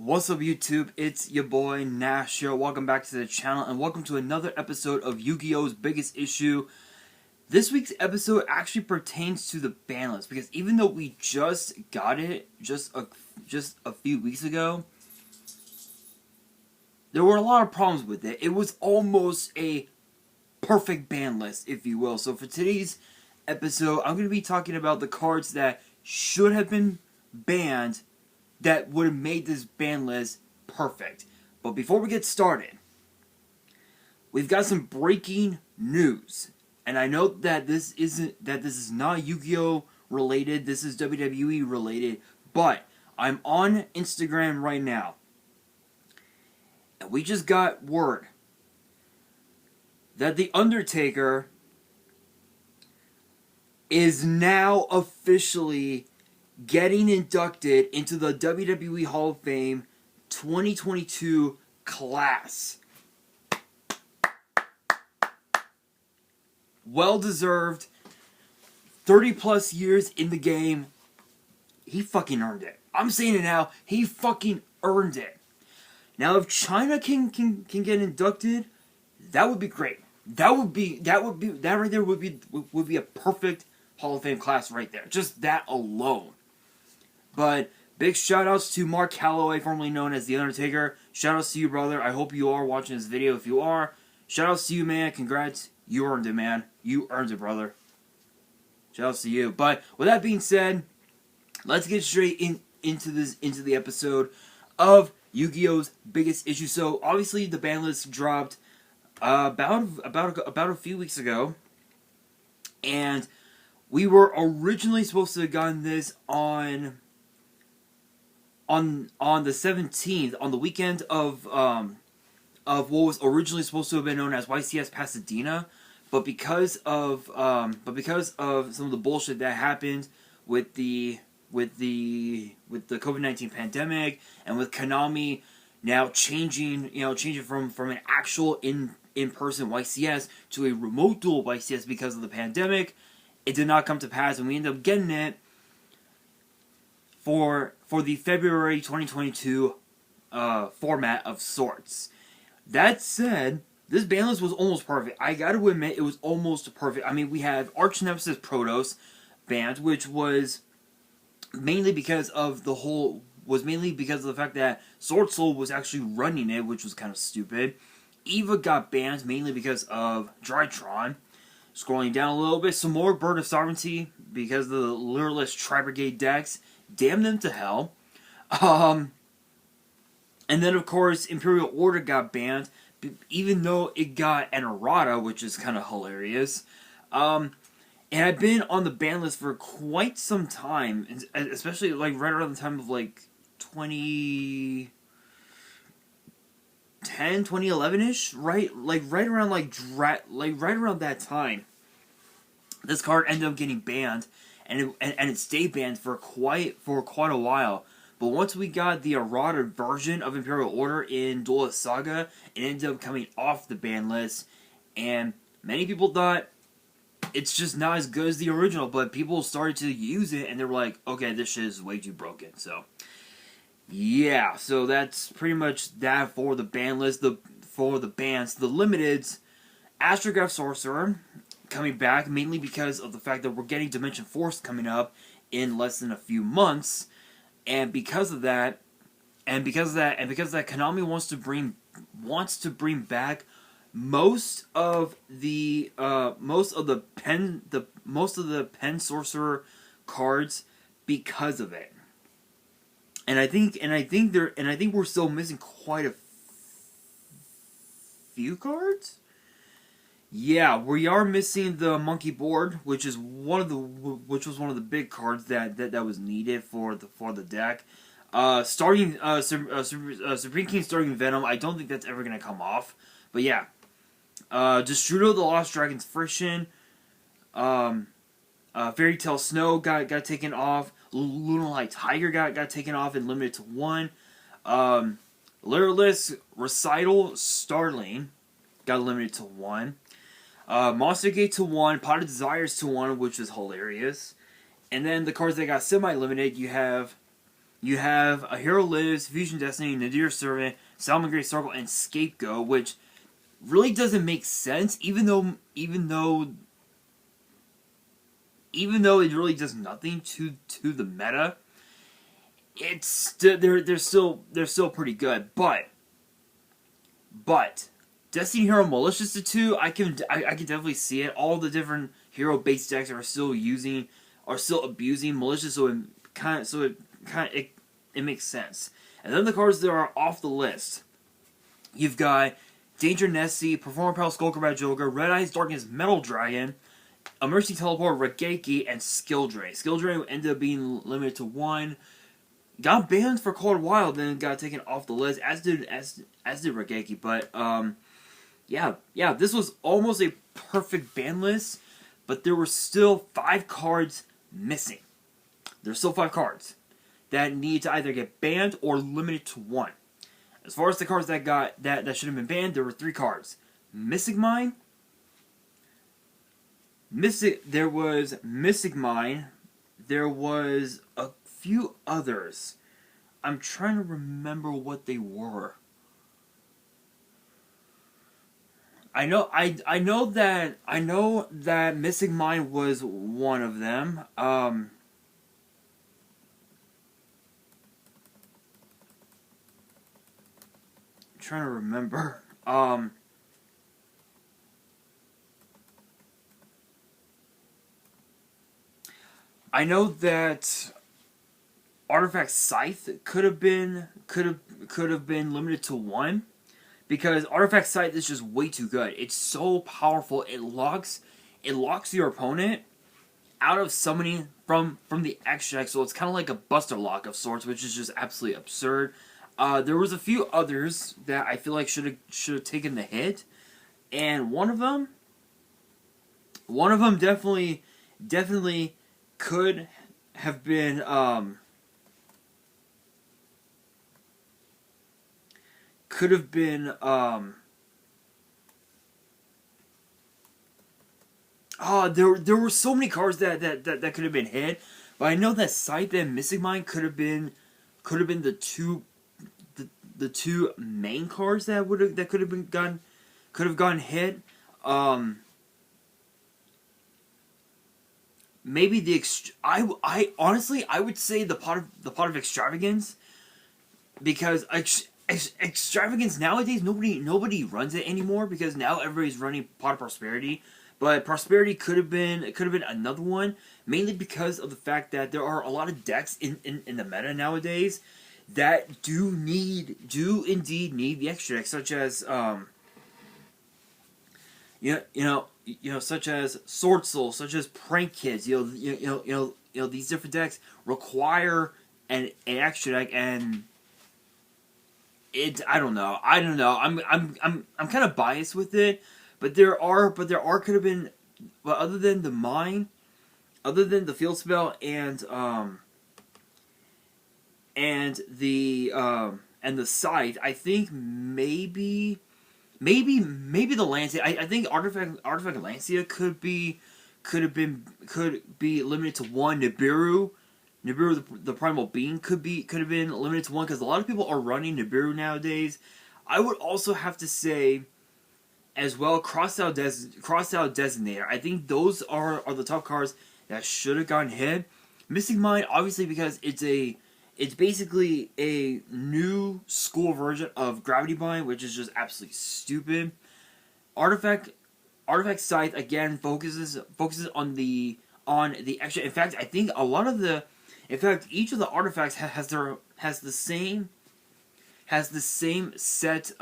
What's up YouTube, it's your boy Nash here. Welcome back to the channel and welcome to another episode of Yu-Gi-Oh's Biggest Issue. This week's episode actually pertains to the ban list because even though we just got it just a few weeks ago, there were a lot of problems with it. It was almost a perfect ban list, if you will. So for today's episode, I'm going to be talking about the cards that should have been banned that would have made this ban list perfect. But before we get started, we've got some breaking news. And I know that this is not Yu-Gi-Oh related, this is WWE related, but I'm on Instagram right now. And we just got word that The Undertaker is now officially getting inducted into the WWE Hall of Fame 2022 class. Well deserved. 30 plus years in the game. He fucking earned it. I'm saying it now. He fucking earned it. Now if China can get inducted, that would be great. That right there would be a perfect Hall of Fame class right there. Just that alone. But big shoutouts to Mark Calloway, formerly known as The Undertaker. Shoutouts to you, brother. I hope you are watching this video. If you are, shoutouts to you, man. Congrats. You earned it, man. You earned it, brother. Shoutouts to you. But with that being said, let's get straight into the episode of Yu-Gi-Oh's Biggest Issue. So obviously the ban list dropped about a few weeks ago, and we were originally supposed to have gotten this on the 17th, on the weekend of what was originally supposed to have been known as YCS Pasadena, but because of some of the bullshit that happened with the COVID-19 pandemic and with Konami now changing from an actual in-person YCS to a remote dual YCS because of the pandemic, it did not come to pass, and we ended up getting it for the February 2022 format of sorts. That said, this ban list was almost perfect. I gotta admit, it was almost perfect. I mean, we have Arch Nemesis Protoss banned, which was mainly because of the fact that Sword Soul was actually running it, which was kind of stupid. Eva got banned mainly because of Drytron. Scrolling down a little bit, some more Bird of Sovereignty because of the lureless Tri-Brigade decks. Damn them to hell. And then, of course, Imperial Order got banned, even though it got an errata, which is kind of hilarious. And I've been on the ban list for quite some time, especially like right around the time of like 2010, 2011-ish, right? Like right around right around that time. This card ended up getting banned, and it stayed banned for quite a while. But once we got the errata version of Imperial Order in Duelist Saga, it ended up coming off the ban list, and many people thought it's just not as good as the original, but people started to use it, and they were like, okay, this shit is way too broken. So yeah, so that's pretty much that for the ban list. For the bans, the limiteds, Astrograph Sorcerer coming back mainly because of the fact that we're getting Dimension Force coming up in less than a few months, and because of that, Konami wants to bring back most of the pen sorcerer cards because of it. And I think we're still missing quite a few cards. Yeah, we are missing the Monkey Board, which was one of the big cards that was needed for the deck. Supreme King starting Venom. I don't think that's ever gonna come off, but yeah. Destrudo the Lost Dragon's Friction. Fairy Tale Snow got taken off. Lunalight Tiger got taken off and limited to 1. Lureless Recital Starling got limited to 1. Monster Gate to 1, Pot of Desires to 1, which is hilarious. And then the cards that got semi-limited, you have You have A Hero Lives, Fusion Destiny, Nadir Servant, Salmon Great Circle, and Scapegoat, which really doesn't make sense, even though it really does nothing to the meta. It's they're still pretty good, but Destiny Hero Malicious to 2, I can definitely see it. All the different hero based decks are still abusing Malicious, so it makes sense. And then the cards that are off the list, you've got Danger Nessie, Performer Pal Skulker Bad Joker, Red Eyes Darkness Metal Dragon, a Mercy Teleport Regeki, and Skill Drain. Skill Drain ended up being limited to 1. Got banned for quite a while, then got taken off the list, as did Regeki. But yeah, this was almost a perfect ban list, but there were still 5 cards missing. There's still 5 cards that need to either get banned or limited to 1. As far as the cards that should have been banned, there were 3 cards. Mystic Mine. There was Mystic Mine. There was a few others. I'm trying to remember what they were. I know that Mystic Mine was one of them. Trying to remember. I know that Artifact Scythe could have been limited to 1, because Artifact Scythe is just way too good. It's so powerful. It locks your opponent out of summoning from the extra deck, so it's kind of like a Buster Lock of sorts, which is just absolutely absurd. There was a few others that I feel like should have taken the hit, and one of them definitely could have been there were so many cards that could have been hit, but I know that Scythe and Mystic Mine could have been the two main cards that could have gone hit. Maybe I honestly would say the pot of Extravagance, because Extravagance nowadays nobody runs it anymore, because now everybody's running Pot of Prosperity. But Prosperity could have been another one, mainly because of the fact that there are a lot of decks in the meta nowadays that do indeed need the extra deck, such as such as Sword Soul, such as Prank Kids. These different decks require an extra deck, and I don't know. I'm kind of biased with it, but there could have been, but other than the Mine, other than the Field Spell and the Scythe, I think maybe the Lancia. I think Artifact Lancia could be limited to 1. Nibiru, the Primal Being could have been limited to 1, because a lot of people are running Nibiru nowadays. I would also have to say, as well, Crossout Designator. I think those are the top cards that should have gotten hit. Mystic Mine, obviously, because it's basically a new school version of Gravity Bind, which is just absolutely stupid. Artifact Scythe, again, focuses on the extra. In fact, I think each of the artifacts has the same set,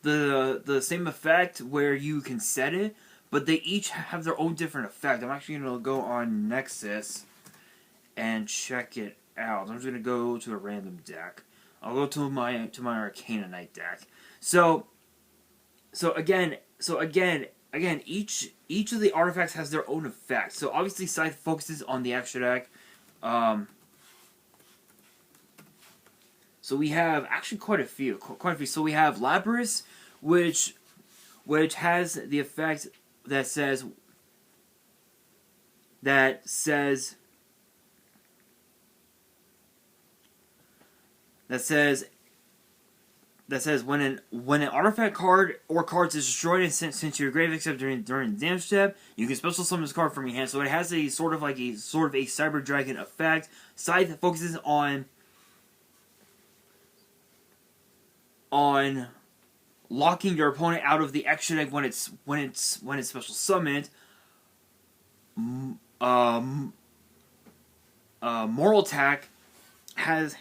the same effect where you can set it, but they each have their own different effect. I'm actually gonna go on Nexus and check it out. I'm just gonna go to a random deck. I'll go to my Arcana Knight deck. So again, each of the artifacts has their own effect. So obviously, Scythe focuses on the extra deck. So we have actually quite a few. So we have Labrys, which has the effect that says that says when an artifact card or cards is destroyed and sent to your grave, except during the damage step, you can special summon this card from your hand. So it has a sort of a Cyber Dragon effect. Scythe focuses on locking your opponent out of the extra deck when it's special summoned. Moral Attack has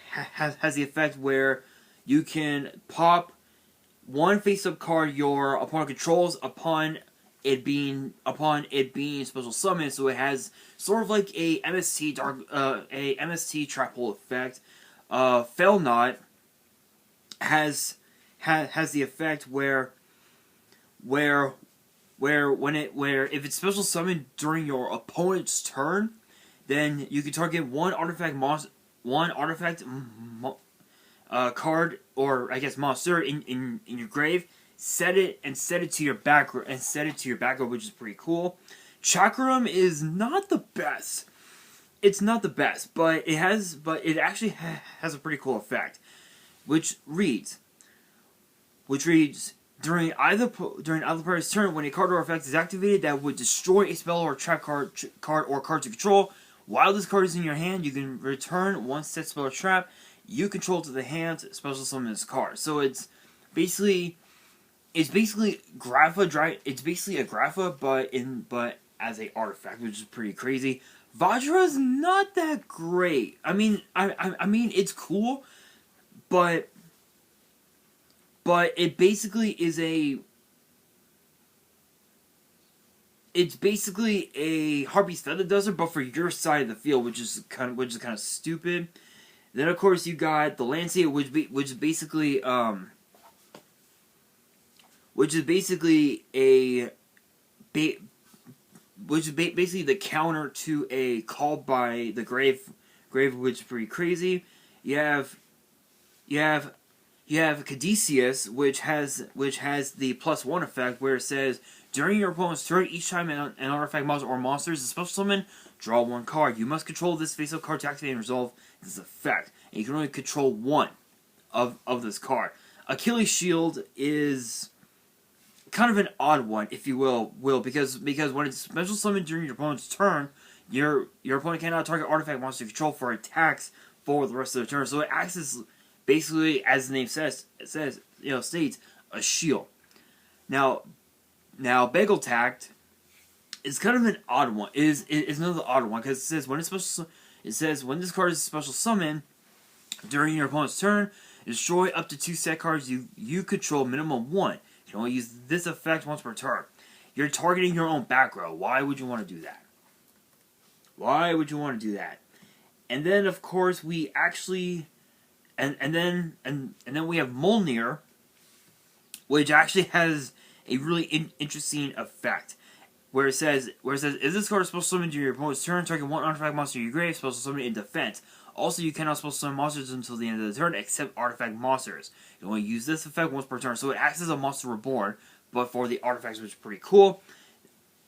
the effect where you can pop one face-up card your opponent controls upon it being special summoned. So it has sort of like a MST trap hole effect. Fail Not has the effect where if it's special summoned during your opponent's turn, then you can target one artifact card, or I guess monster in your grave, set it to your back row, which is pretty cool. Chakram is not the best. It's not the best, but it actually has a pretty cool effect, which reads during either player's turn, when a card or effect is activated that would destroy a spell or trap card or card to control, while this card is in your hand, you can return one set spell or trap you control to the hand, special summon this card. So it's basically Grapha. It's basically a Grapha, but as a artifact, which is pretty crazy. Vajra is not that great. I mean, it's cool, but it basically is a. It's basically a Harpy's Feather Duster, but for your side of the field, which is kind of stupid. Then of course you got the Lancea, which is basically the counter to a Call by the Grave, which is pretty crazy. You have Caduceus, which has the +1 effect, where it says during your opponent's turn, each time an artifact, monster, or monster is a special summon, draw one card. You must control this face-up card to activate and resolve this effect. And you can only control one of this card. Achilles' Shield is kind of an odd one, if you will, because when it's special summoned during your opponent's turn, your opponent cannot target artifact, monster you control for attacks for the rest of the turn. So it acts as basically, as the name states, a shield. Now Bagel Tact is kind of an odd one. Is another odd one, because it says when this card is special summon during your opponent's turn, destroy up to 2 set cards you control, minimum 1. You can only use this effect once per turn. You're targeting your own back row. Why would you want to do that? And then of course we actually and then we have Molnir, which actually has a really interesting effect, where it says, is this card special summon during your opponent's turn, target one artifact monster in your grave, special summon in defense. Also, you cannot special summon monsters until the end of the turn, except artifact monsters. You only use this effect once per turn, so it acts as a monster reborn, but for the artifacts, which is pretty cool.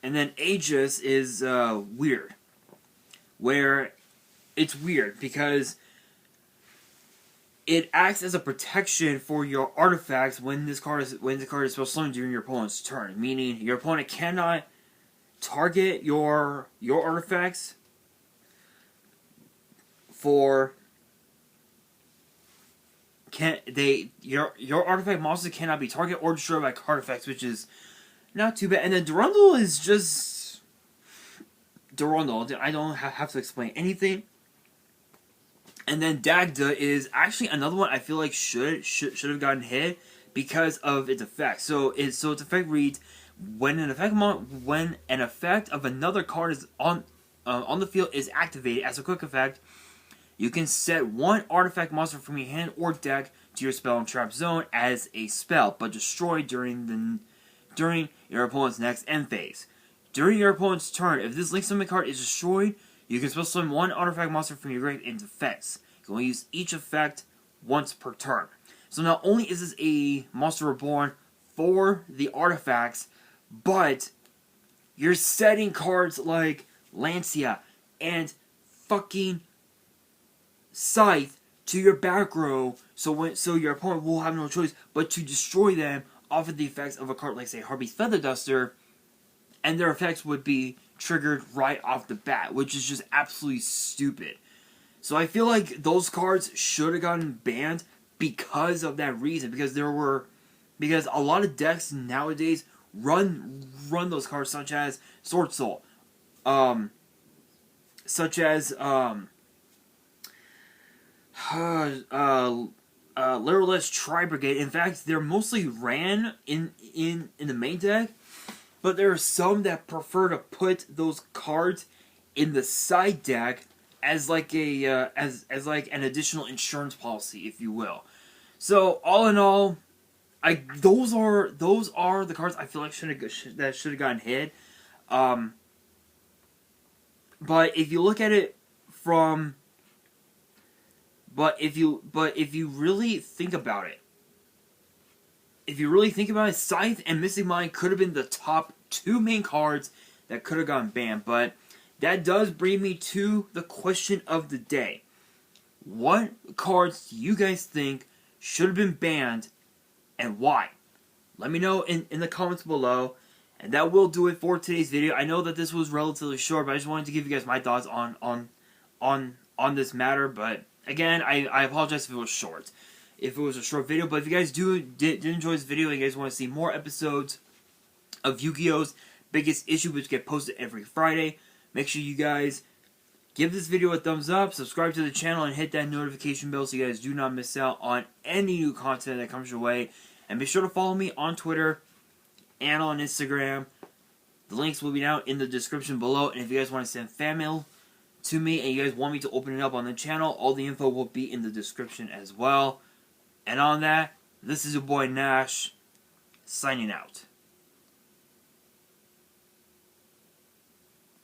And then Aegis is weird, where it's weird because it acts as a protection for your artifacts when this card is special summoned during your opponent's turn. Meaning your opponent cannot target your artifacts your artifact monster cannot be targeted or destroyed by artifacts, which is not too bad. And then Durandal is just Durandal. I don't have to explain anything. And then Dagda is actually another one I feel like should have gotten hit because of its effect. So its effect reads: when an effect of another card is on the field is activated as a quick effect, you can set one artifact monster from your hand or deck to your spell and trap zone as a spell, but destroyed during your opponent's next end phase. During your opponent's turn, if this link summon card is destroyed, you can special summon one artifact monster from your grave in defense. You can only use each effect once per turn. So not only is this a monster reborn for the artifacts, but you're setting cards like Lancea and fucking Scythe to your back row, So your opponent will have no choice but to destroy them off of the effects of a card like, say, Harvey's Feather Duster, and their effects would be triggered right off the bat, which is just absolutely stupid. So I feel like those cards should have gotten banned because of that reason, because a lot of decks nowadays run those cards, such as Sword Soul, such as Literalist Tri-Brigade. In fact, they're mostly ran in the main deck, but there are some that prefer to put those cards in the side deck as like a as like an additional insurance policy, if you will. So all in all, those are the cards I feel like should have gotten hit. But if you look at it from if you really think about it, Scythe and Mystic Mind could have been the top 2 main cards that could have gotten banned. But that does bring me to the question of the day. What cards do you guys think should have been banned, and why? Let me know in the comments below. And that will do it for today's video. I know that this was relatively short, but I just wanted to give you guys my thoughts on this matter. But again, I apologize if it was short. If it was a short video. But if you guys did enjoy this video and you guys want to see more episodes of Yu-Gi-Oh's Biggest Issue, which get posted every Friday, make sure you guys give this video a thumbs up, subscribe to the channel, and hit that notification bell so you guys do not miss out on any new content that comes your way. And be sure to follow me on Twitter and on Instagram. The links will be down in the description below. And if you guys want to send fan mail to me and you guys want me to open it up on the channel, all the info will be in the description as well. And on that, this is your boy Nash, signing out.